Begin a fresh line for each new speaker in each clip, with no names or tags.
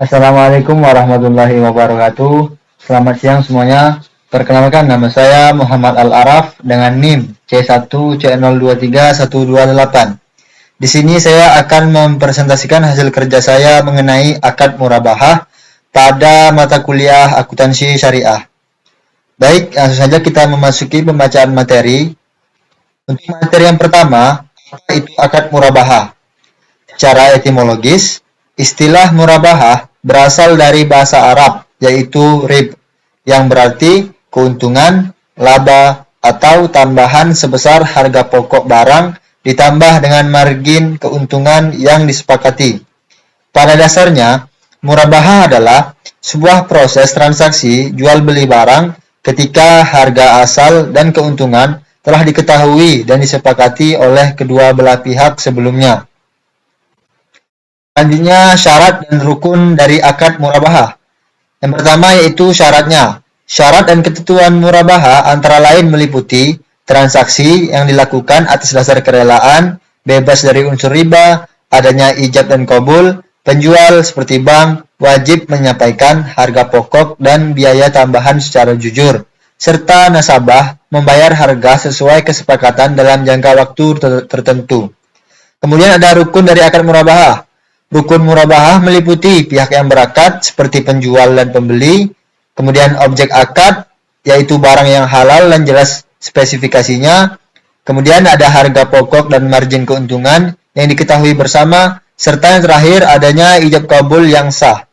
Assalamualaikum warahmatullahi wabarakatuh. Selamat siang semuanya. Perkenalkan, nama saya Muhammad Al-Araf dengan NIM C1C023-128. Di sini saya akan mempresentasikan hasil kerja saya mengenai akad murabahah pada mata kuliah akuntansi syariah. Baik, langsung saja kita memasuki pembacaan materi. Untuk materi yang pertama, apa itu akad murabahah? Secara etimologis, istilah murabahah berasal dari bahasa Arab, yaitu rib, yang berarti keuntungan, laba, atau tambahan sebesar harga pokok barang ditambah dengan margin keuntungan yang disepakati. Pada dasarnya, murabahah adalah sebuah proses transaksi jual beli barang ketika harga asal dan keuntungan telah diketahui dan disepakati oleh kedua belah pihak sebelumnya. Selanjutnya, syarat dan rukun dari akad murabahah. Yang pertama yaitu syaratnya. Syarat dan ketentuan murabahah antara lain meliputi transaksi yang dilakukan atas dasar kerelaan, bebas dari unsur riba, adanya ijab dan qabul, penjual seperti bank wajib menyampaikan harga pokok dan biaya tambahan secara jujur, serta nasabah membayar harga sesuai kesepakatan dalam jangka waktu tertentu. Kemudian ada rukun dari akad murabahah. Rukun murabahah meliputi pihak yang berakad seperti penjual dan pembeli, kemudian objek akad yaitu barang yang halal dan jelas spesifikasinya, kemudian ada harga pokok dan margin keuntungan yang diketahui bersama, serta yang terakhir adanya ijab kabul yang sah.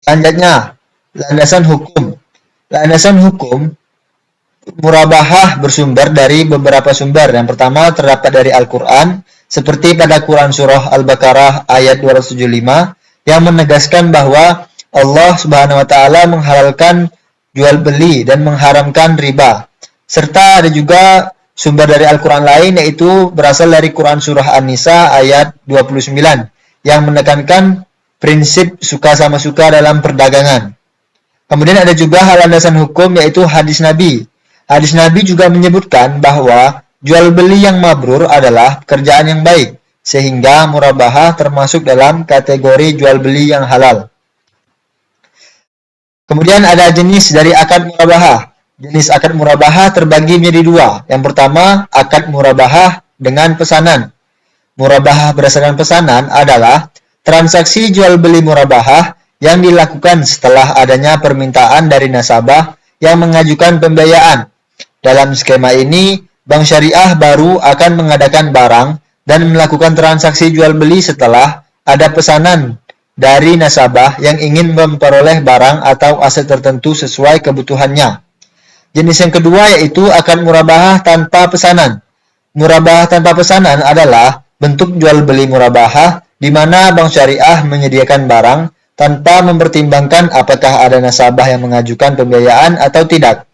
Selanjutnya, landasan hukum. Landasan hukum murabahah bersumber dari beberapa sumber. Yang pertama terdapat dari Al-Quran, seperti pada Quran Surah Al-Baqarah ayat 275 yang menegaskan bahwa Allah Subhanahu wa Ta'ala menghalalkan jual beli dan mengharamkan riba. Serta ada juga sumber dari Al-Quran lain yaitu berasal dari Quran Surah An-Nisa ayat 29 yang menekankan prinsip suka sama suka dalam perdagangan. Kemudian ada juga landasan hukum yaitu hadis Nabi. Hadis Nabi juga menyebutkan bahwa jual beli yang mabrur adalah pekerjaan yang baik, sehingga murabahah termasuk dalam kategori jual beli yang halal. Kemudian ada jenis dari akad murabahah. Jenis akad murabahah terbagi menjadi dua. Yang pertama, akad murabahah dengan pesanan. Murabahah berdasarkan pesanan adalah transaksi jual beli murabahah yang dilakukan setelah adanya permintaan dari nasabah yang mengajukan pembiayaan. Dalam skema ini, bank syariah baru akan mengadakan barang dan melakukan transaksi jual beli setelah ada pesanan dari nasabah yang ingin memperoleh barang atau aset tertentu sesuai kebutuhannya. Jenis yang kedua yaitu akad murabahah tanpa pesanan. Murabahah tanpa pesanan adalah bentuk jual beli murabahah di mana bank syariah menyediakan barang tanpa mempertimbangkan apakah ada nasabah yang mengajukan pembiayaan atau tidak.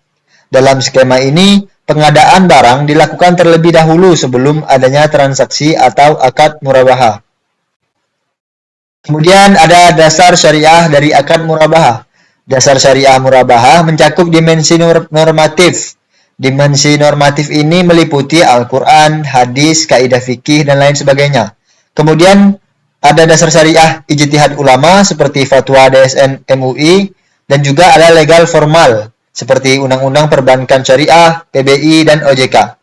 Dalam skema ini, pengadaan barang dilakukan terlebih dahulu sebelum adanya transaksi atau akad murabahah. Kemudian ada dasar syariah dari akad murabahah. Dasar syariah murabahah mencakup dimensi normatif. Dimensi normatif ini meliputi Al-Quran, hadis, kaidah fikih, dan lain sebagainya. Kemudian ada dasar syariah ijtihad ulama seperti fatwa DSN MUI, dan juga ada legal formal seperti Undang-Undang Perbankan Syariah, PBI, dan OJK.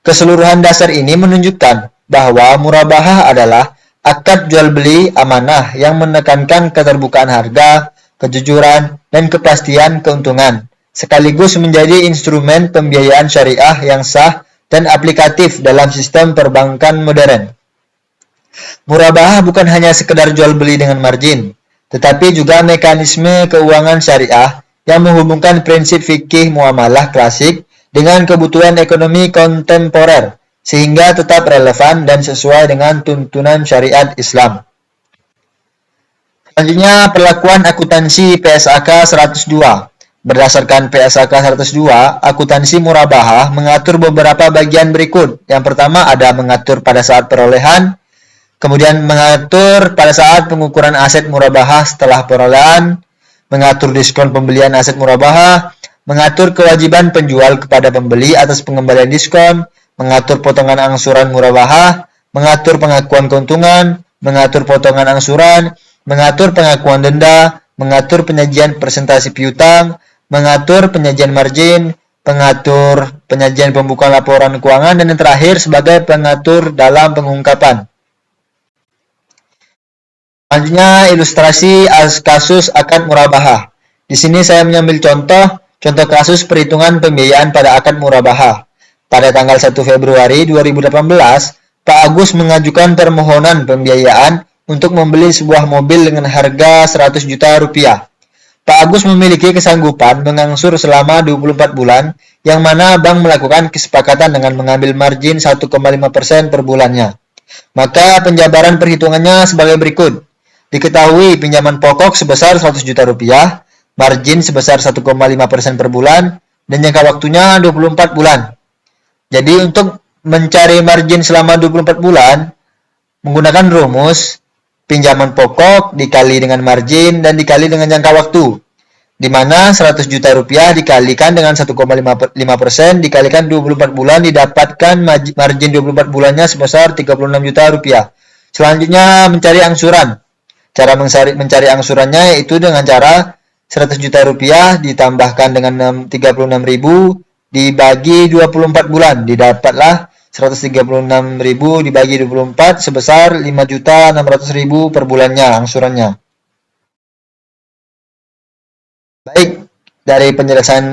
Keseluruhan dasar ini menunjukkan bahwa murabahah adalah akad jual beli amanah yang menekankan keterbukaan harga, kejujuran, dan kepastian keuntungan, sekaligus menjadi instrumen pembiayaan syariah yang sah dan aplikatif dalam sistem perbankan modern. Murabahah bukan hanya sekedar jual beli dengan margin, tetapi juga mekanisme keuangan syariah yang menghubungkan prinsip fikih muamalah klasik dengan kebutuhan ekonomi kontemporer, sehingga tetap relevan dan sesuai dengan tuntunan syariat Islam. Selanjutnya, perlakuan akuntansi PSAK 102. Berdasarkan PSAK 102, akuntansi murabahah mengatur beberapa bagian berikut. Yang pertama ada mengatur pada saat perolehan, kemudian mengatur pada saat pengukuran aset murabahah setelah perolehan, mengatur diskon pembelian aset murabahah, mengatur kewajiban penjual kepada pembeli atas pengembalian diskon, mengatur potongan angsuran murabahah, mengatur pengakuan keuntungan, mengatur potongan angsuran, mengatur pengakuan denda, mengatur penyajian presentasi piutang, mengatur penyajian margin, pengatur penyajian pembukaan laporan keuangan, dan yang terakhir sebagai pengatur dalam pengungkapan. Selanjutnya ilustrasi kasus akad murabahah. Di sini saya mengambil contoh kasus perhitungan pembiayaan pada akad murabahah. Pada tanggal 1 Februari 2018, Pak Agus mengajukan permohonan pembiayaan untuk membeli sebuah mobil dengan harga 100 juta rupiah. Pak Agus memiliki kesanggupan mengangsur selama 24 bulan, yang mana bank melakukan kesepakatan dengan mengambil margin 1,5% per bulannya. Maka penjabaran perhitungannya sebagai berikut. Diketahui pinjaman pokok sebesar 100 juta rupiah, margin sebesar 1,5% per bulan, dan jangka waktunya 24 bulan. Jadi untuk mencari margin selama 24 bulan, menggunakan rumus pinjaman pokok dikali dengan margin dan dikali dengan jangka waktu, di mana 100 juta rupiah dikalikan dengan 1,5% dikalikan 24 bulan didapatkan margin 24 bulannya sebesar 36 juta rupiah. Selanjutnya mencari angsuran. Cara mencari angsurannya yaitu dengan cara 100 juta rupiah ditambahkan dengan 36.000 dibagi 24 bulan. Didapatlah 136.000 dibagi 24 sebesar 5.600.000 per bulannya angsurannya. Baik, dari penjelasan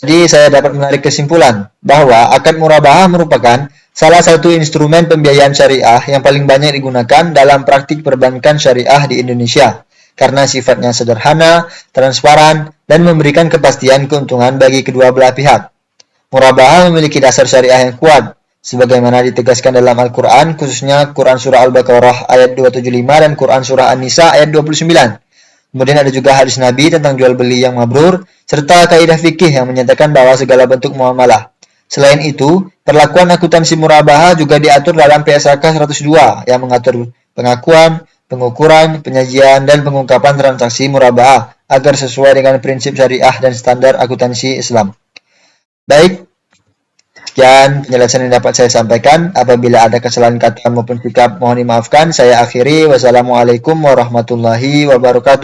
tadi saya dapat menarik kesimpulan bahwa akad murabahah merupakan salah satu instrumen pembiayaan syariah yang paling banyak digunakan dalam praktik perbankan syariah di Indonesia karena sifatnya sederhana, transparan, dan memberikan kepastian keuntungan bagi kedua belah pihak. Murabahah memiliki dasar syariah yang kuat, sebagaimana ditegaskan dalam Al-Quran, khususnya Quran Surah Al-Baqarah ayat 275 dan Quran Surah An-Nisa ayat 29. Kemudian ada juga hadis Nabi tentang jual beli yang mabrur, serta kaidah fikih yang menyatakan bahwa segala bentuk muamalah. Selain itu, perlakuan akuntansi murabahah juga diatur dalam PSAK 102 yang mengatur pengakuan, pengukuran, penyajian, dan pengungkapan transaksi murabahah agar sesuai dengan prinsip syariah dan standar akuntansi Islam. Baik, sekian penjelasan yang dapat saya sampaikan. Apabila ada kesalahan kata maupun sikap, mohon dimaafkan. Saya akhiri. Wassalamualaikum warahmatullahi wabarakatuh.